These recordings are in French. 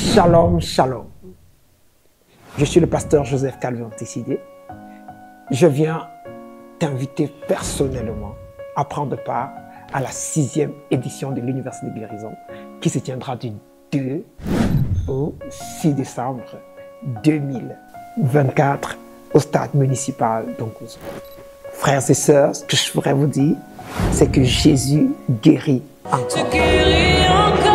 Shalom, shalom. Je suis le pasteur Joseph Calvin-Tessidé. Je viens t'inviter personnellement à prendre part à la 6e édition de l'Université de guérison qui se tiendra du 2 au 6 décembre 2024 au stade municipal d'Onkozo. Frères et sœurs, ce que je voudrais vous dire, c'est que Jésus guérit encore. Tu guéris encore.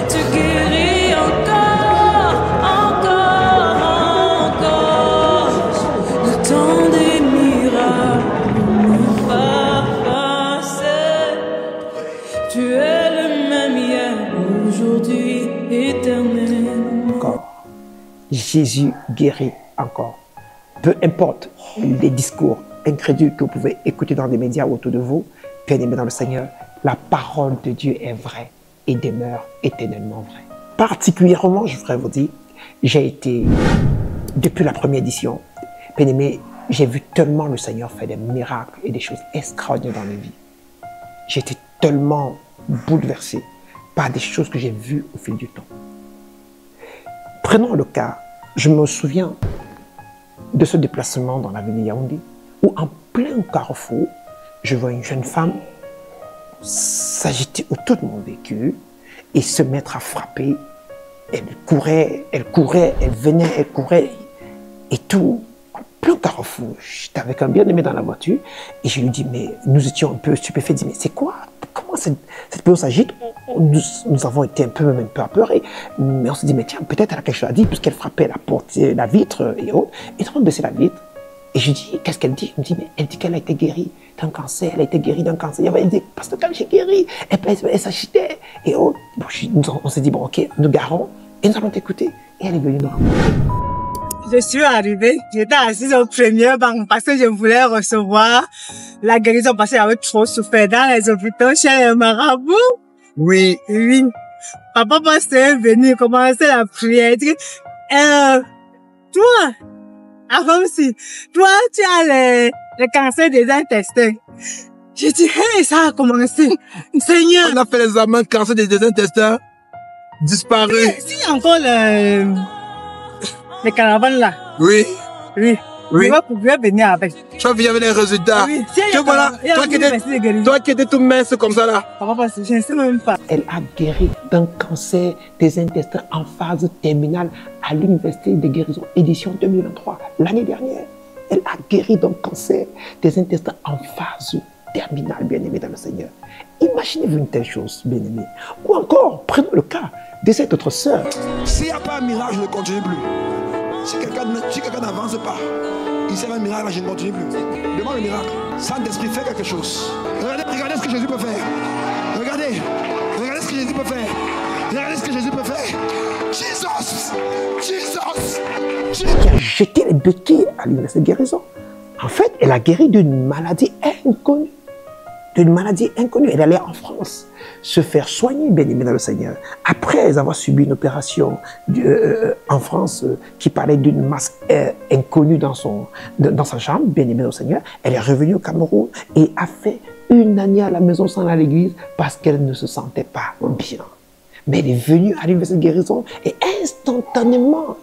Tu guéris encore. Le temps des miracles n'est pas passé. Tu es le même hier, aujourd'hui, éternel. Encore. Jésus guérit encore. Peu importe les discours incrédules que vous pouvez écouter dans les médias autour de vous, bien-aimés dans le Seigneur, la parole de Dieu est vraie et demeure éternellement vraie. Particulièrement, je voudrais vous dire, j'ai été, depuis la première édition, bien-aimés, j'ai vu tellement le Seigneur faire des miracles et des choses extraordinaires dans ma vie. J'ai été tellement bouleversé par des choses que j'ai vues au fil du temps. Prenons le cas, je me souviens de ce déplacement dans la ville de Yaoundé, où en plein carrefour, je vois une jeune femme s'agiter autour de mon véhicule et se mettre à frapper. Elle courait, elle venait, elle courait et tout. En plein carrefour, j'étais avec un bien-aimé dans la voiture et je lui dis, mais nous étions un peu stupéfaits, je dis, mais c'est quoi? Comment cette personne s'agite? Nous avons été un peu apeurés, mais on se dit, mais tiens, peut-être elle a quelque chose à dire, puisqu'elle frappait la porte, la vitre et autres. Et nous avons baissé la vitre. Et je dis, qu'est-ce qu'elle dit? Elle me dit, mais elle dit qu'elle a été guérie d'un cancer, elle a été guérie d'un cancer. Elle dit, parce que quand j'ai guéri, elle s'agitait et autres. Bon, on s'est dit, bon, ok, nous garons et nous allons t'écouter. Et elle est venue nous rencontrer. Je suis arrivée, j'étais assise au premier banc parce que je voulais recevoir la guérison parce que j'avais trop souffert dans les hôpitaux chez les marabouts. Oui. Oui. Papa pasteur est venu commencer la prière. Il dit, toi, avant aussi, toi, tu as le cancer des intestins. J'ai dit, hey, ça a commencé. Seigneur. On a fait l'examen cancer des intestins. Disparu. S'il y a encore les caravanes là. Oui. Oui. Oui. Vous pouvez venir avec. Tu vas venir avec les résultats. Oui. Tu vois, toi qui étais tout mince comme ça là. Papa, je ne sais même pas. Elle a guéri d'un cancer des intestins en phase terminale à l'Université de guérison édition 2023. L'année dernière, elle a guéri d'un cancer des intestins en phase terminale, bien-aimé dans le Seigneur. Imaginez-vous une telle chose, bien-aimé. Ou encore, prenons le cas de cette autre sœur. S'il n'y a pas un miracle, je ne continue plus. Si quelqu'un n'avance pas, il sert un miracle, je ne continue plus. Demande le miracle. Saint-Esprit, fais quelque chose. Regardez ce que Jésus peut faire. Regardez ce que Jésus peut faire. Regardez ce que Jésus peut faire. Jesus! Qui a jeté les béquilles à l'université de guérison. En fait, elle a guéri d'une maladie inconnue. Elle est allée en France se faire soigner, bien-aimé dans le Seigneur. Après avoir subi une opération en France qui parlait d'une masse inconnue dans sa chambre, bien-aimé dans le Seigneur, elle est revenue au Cameroun et a fait une année à la maison sans aller à l'église parce qu'elle ne se sentait pas bien. Mais elle est venue à l'université de guérison et instantanément,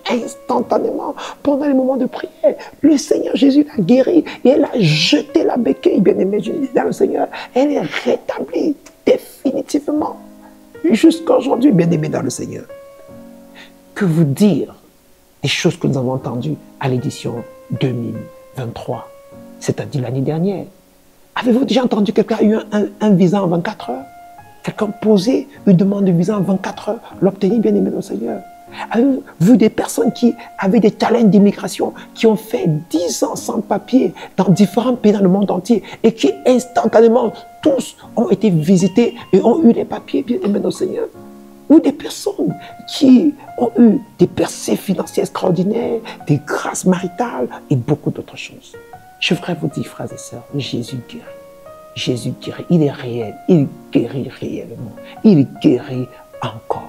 pendant les moments de prière, le Seigneur Jésus l'a guérie et elle a jeté la béquille, bien-aimé dans le Seigneur. Elle est rétablie définitivement jusqu'à aujourd'hui, bien-aimé dans le Seigneur. Que vous dire des choses que nous avons entendues à l'édition 2023, c'est-à-dire l'année dernière? Avez-vous déjà entendu quelqu'un a eu un visa en 24 heures? Quelqu'un posait une demande de visa en 24 heures, l'obtenir, bien-aimé dans le Seigneur. Avez-vous vu des personnes qui avaient des talents d'immigration, qui ont fait 10 ans sans papier dans différents pays dans le monde entier et qui instantanément, tous ont été visités et ont eu des papiers, bien-aimé dans le Seigneur? Ou des personnes qui ont eu des percées financières extraordinaires, des grâces maritales et beaucoup d'autres choses. Je voudrais vous dire, frères et sœurs, Jésus guérit. Jésus guérit, il est réel, il guérit réellement, il guérit encore.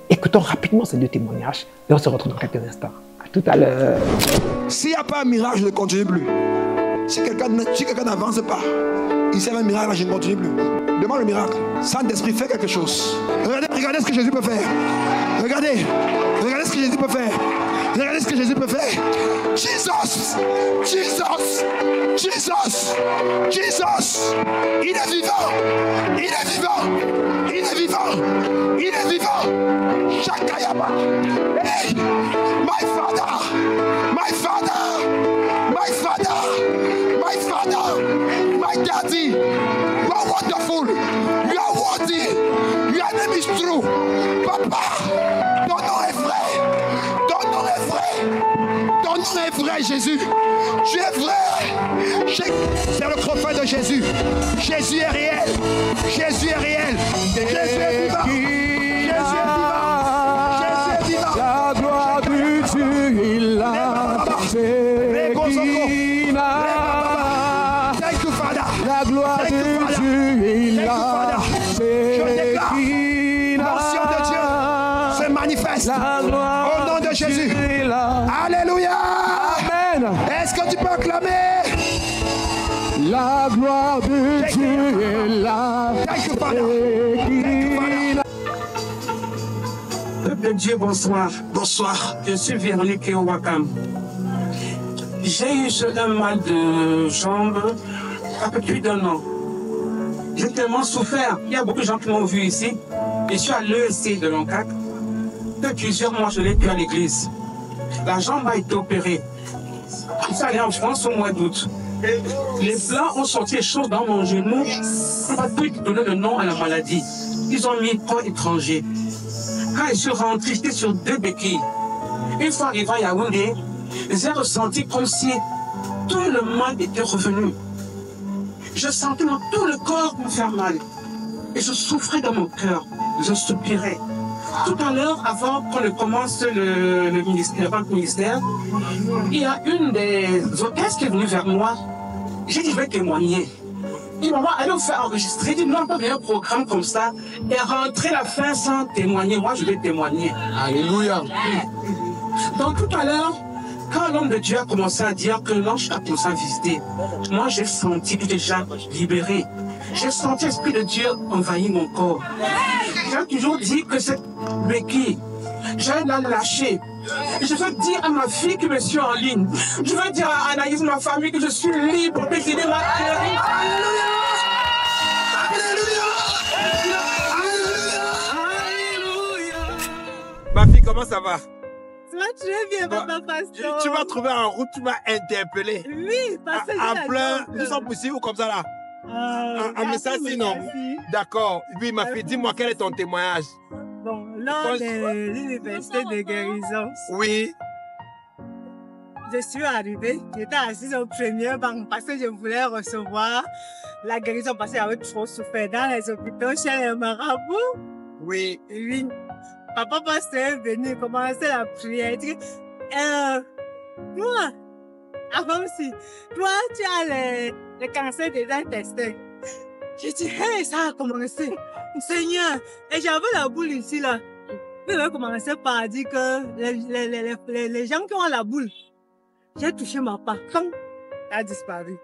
Écoutons rapidement ces deux témoignages et on se retrouve dans quelques instants. À tout à l'heure. S'il n'y a pas un miracle, je ne continue plus. Si quelqu'un n'avance pas, il sert un miracle, je ne continue plus. Demande le miracle. Saint-Esprit, fais quelque chose. Regardez ce que Jésus peut faire. Regardez ce que Jésus peut faire. Regardez ce que Jésus peut faire. Jesus, Jesus, Jesus, Jesus. Il est vivant. Il est vivant. Il est vivant. Il est vivant. Shakayaba. Hey, my Father, my Father, my Father, my Father, my Daddy. You are wonderful. You are worthy. Your name is true. Papa, ton nom est vrai. Ton nom est vrai. Ton nom est vrai, Jésus. Tu es vrai. C'est le prophète de Jésus. Jésus est réel. Jésus est réel. Jésus est vivant. Jésus est vivant. Jésus est vivant. La gloire du Dieu est là. Thank you, Father. La gloire de Dieu est là. Je déclare, l'onction de Dieu se manifeste au nom de Jésus. Alléluia. Amen. Est-ce que tu peux acclamer? La gloire de Dieu est là. Thank you, Father. Thank you, Father. Peuple de Dieu, bonsoir. Bonsoir. Je suis Véronique Wakam. J'ai eu un mal de jambe un peu plus d'un an. J'ai tellement souffert. Il y a beaucoup de gens qui m'ont vu ici. Je suis à l'ESC de l'Oncac. Depuis plusieurs mois, je l'ai pu à l'église. La jambe a été opérée. Je suis allé en France au mois d'août. Les blancs ont sorti les choses dans mon genou. On m'a pu donner le nom à la maladie. Ils ont mis corps étranger. Quand je suis rentré, j'étais sur 2 béquilles. Une fois arrivé à Yaoundé, j'ai ressenti comme si tout le mal était revenu. Je sentais dans tout le corps me faire mal. Et je souffrais dans mon cœur. Je soupirais. Tout à l'heure, avant qu'on ne commence le ministère, il y a une des hôtesses qui est venue vers moi. J'ai dit, je vais témoigner. Il m'a dit, allez vous faire enregistrer. Il dit, non, pas un programme comme ça. Et rentrer la fin sans témoigner. Moi, je vais témoigner. Alléluia. Donc, tout à l'heure, quand l'homme de Dieu a commencé à dire que l'ange a commencé à visiter, moi, j'ai senti tout déjà libéré. J'ai senti l'Esprit de Dieu envahir mon corps. J'ai toujours dit que cette béquille, j'allais la lâcher. Je veux dire à ma fille que je suis en ligne. Je veux dire à Anaïs, ma famille, que je suis libre de guider ma chérie. Ma fille, comment ça va? Ça va très bien, papa pasteur. Tu m'as trouvé en route, tu m'as interpellé. Oui, parce que En plein, nous sommes poussés ou comme ça là? Un message sinon. D'accord. Oui, ma fille, dis-moi quel est ton témoignage? Bon, lors de l'université de guérison, Oui. je suis arrivée, j'étais assise au premier banc parce que je voulais recevoir la guérison parce que j'avais trop souffert dans les hôpitaux chez les marabouts. Oui. Oui. Papa pasteur est venu commencer la prière. Il dit, toi, avant aussi, toi, tu as le cancer des intestins. J'ai dit, hey, ça a commencé. Seigneur, et j'avais la boule ici, là. Je vais commencer par dire que les gens qui ont la boule, j'ai touché ma part. Quand elle a disparu.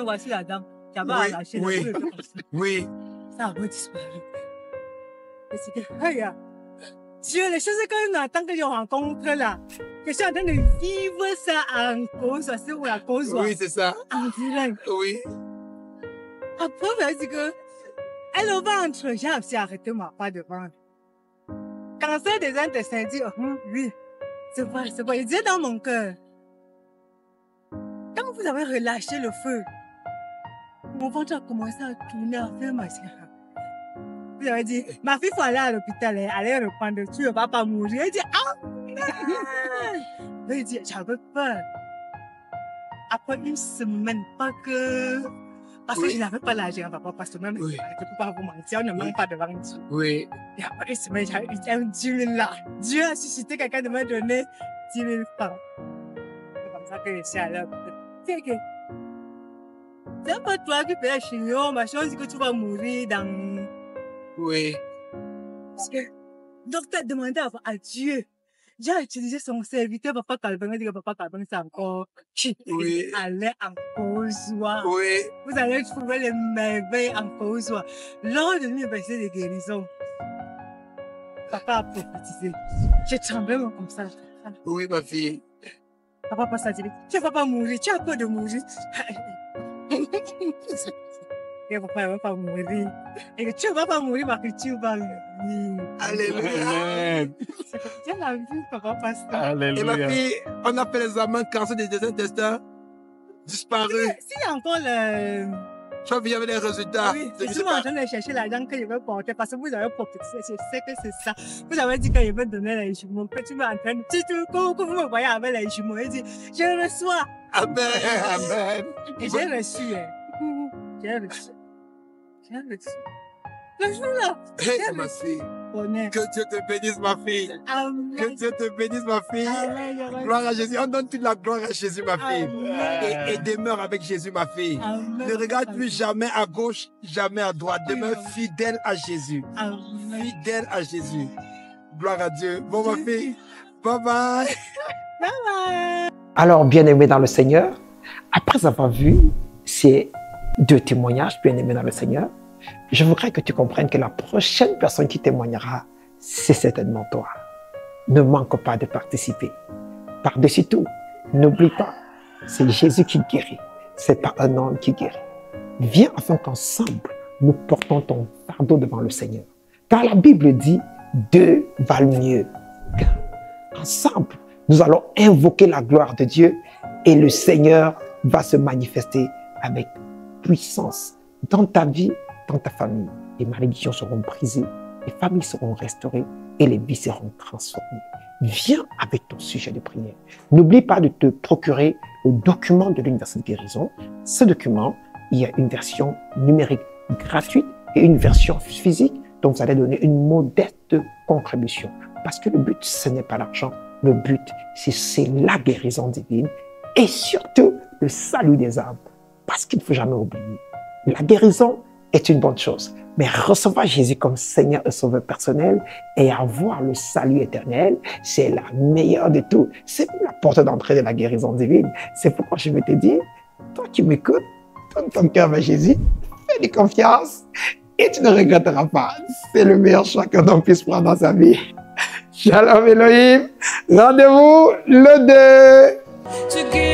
Voici la dame qui avait lâché la boule. Oui. Ça a disparu. Et c'était, hey, Dieu, les choses que nous attendons que je rencontre là, que je suis en train de vivre ça en cause, c'est où la cause. Oui, c'est ça. En direct. Oui. Après, elle dit que, elle va entre, j'ai aussi arrêté ma part de vendre. Cancer des intestins, dit, oui, c'est vrai, c'est vrai. Il disait dans mon cœur, quand vous avez relâché le feu, mon ventre a commencé à tourner, à faire ma sœur. Vous avez dit, ma fille, faut aller à l'hôpital, aller reprendre, tu ne vas pas mourir. Elle dit, ah! Elle dit, j'avais peur. Après une semaine, pas que... Parce que je n'avais pas l'argent, papa, parce que même, je ne peux pas vous mentir, on ne manque pas de vendre. Oui. Et après une semaine, j'avais eu 10 000 là. Dieu a suscité quelqu'un de me donner 10 000 francs. C'est comme ça que je suis allée à l'hôpital. C'est que... C'est pas toi qui fais la chignon, machin, on dit que tu vas mourir dans... Oui. Parce que le docteur demandait à Dieu Dieu a utilisé son serviteur, Papa Calvin. Il dit que Papa Calvin, c'est encore Oui. allez encore joie. Oui. Vous allez trouver les merveilles encore joie. Lors de l'université de guérison, Papa a prophétisé. J'ai tremblé comme ça. Oui, ma fille. Papa passe à dire, tu vas pas mourir, tu as peur de mourir. Et papa ne va pas mourir. Et que tu ne vas pas mourir parce que tu vas vivre. Alléluia. C'est comme Dieu l'a vu, papa passe. Et ma Alléluia. fille, on a fait l'examen cancer des deux intestins. Disparu. S'il y a encore le... Tu as vu, il y avait des résultats. Oui, Je je sais suis en pas. train de chercher l'argent que je vais porter parce que vous avez prophétisé, je sais que c'est ça. Vous avez dit que je vais donner les jumeaux, que tu vas en train de... Quand vous me voyez avec les jumeaux, il dit, je reçois. Amen. Amen. Et j'ai reçu, hein. J'ai reçu. J'ai reçu. Le jour-là, Hey, ma fille. honnête. Que Dieu te bénisse, ma fille. Amen. Que Dieu te bénisse, ma fille. Amen. Gloire à Jésus. On donne toute la gloire à Jésus, ma fille. Amen. Et demeure avec Jésus, ma fille. Amen. Ne regarde plus jamais à gauche, jamais à droite. Demeure fidèle à Jésus. Amen. Fidèle à Jésus. Gloire à Dieu. Bon, ma fille. Bye bye. Bye bye. Alors, bien-aimé dans le Seigneur, après avoir vu ces deux témoignages, bien-aimé dans le Seigneur, je voudrais que tu comprennes que la prochaine personne qui témoignera, c'est certainement toi. Ne manque pas de participer. Par-dessus tout, n'oublie pas, c'est Jésus qui guérit, c'est pas un homme qui guérit. Viens afin qu'ensemble, nous portons ton fardeau devant le Seigneur. Car la Bible dit, deux valent mieux qu'un. Ensemble, nous allons invoquer la gloire de Dieu et le Seigneur va se manifester avec puissance dans ta vie, dans ta famille. Les malédictions seront brisées, les familles seront restaurées et les vies seront transformées. Viens avec ton sujet de prière. N'oublie pas de te procurer le document de l'Université de guérison. Ce document, il y a une version numérique gratuite et une version physique dont vous allez donner une modeste contribution. Parce que le but, ce n'est pas l'argent. Le but, c'est la guérison divine et surtout le salut des âmes. Parce qu'il ne faut jamais oublier, la guérison est une bonne chose, mais recevoir Jésus comme Seigneur et Sauveur personnel et avoir le salut éternel, c'est la meilleure de tout. C'est la porte d'entrée de la guérison divine. C'est pourquoi je vais te dire, toi qui m'écoutes, donne ton cœur vers Jésus, fais-lui confiance et tu ne regretteras pas. C'est le meilleur choix qu'un homme puisse prendre dans sa vie. Shalom Elohim, rendez-vous le 2.